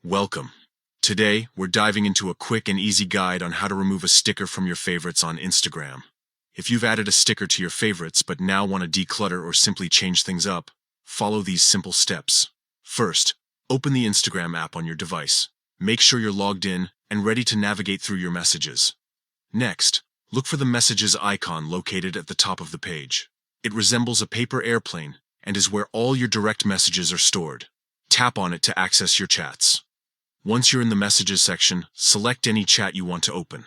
Welcome. Today, we're diving into a quick and easy guide on how to remove a sticker from your favorites on Instagram. If you've added a sticker to your favorites but now want to declutter or simply change things up, follow these simple steps. First, open the Instagram app on your device. Make sure you're logged in and ready to navigate through your messages. Next, look for the messages icon located at the top of the page. It resembles a paper airplane and is where all your direct messages are stored. Tap on it to access your chats. Once you're in the messages section, select any chat you want to open.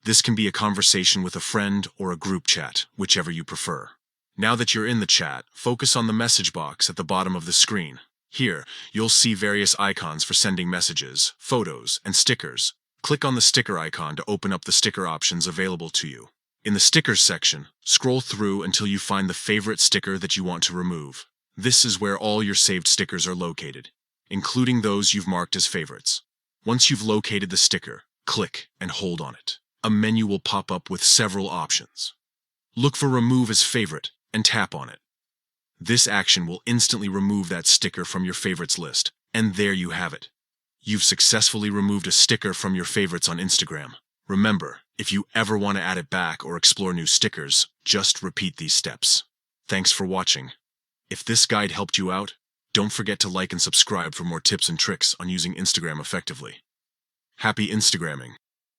This can be a conversation with a friend or a group chat, whichever you prefer. Now that you're in the chat, focus on the message box at the bottom of the screen. Here, you'll see various icons for sending messages, photos, and stickers. Click on the sticker icon to open up the sticker options available to you. In the stickers section, scroll through until you find the favorite sticker that you want to remove. This is where all your saved stickers are located, including those you've marked as favorites. Once you've located the sticker, click and hold on it. A menu will pop up with several options. Look for Remove as Favorite and tap on it. This action will instantly remove that sticker from your favorites list, and there you have it. You've successfully removed a sticker from your favorites on Instagram. Remember, if you ever want to add it back or explore new stickers, just repeat these steps. Thanks for watching. If this guide helped you out, don't forget to like and subscribe for more tips and tricks on using Instagram effectively. Happy Instagramming!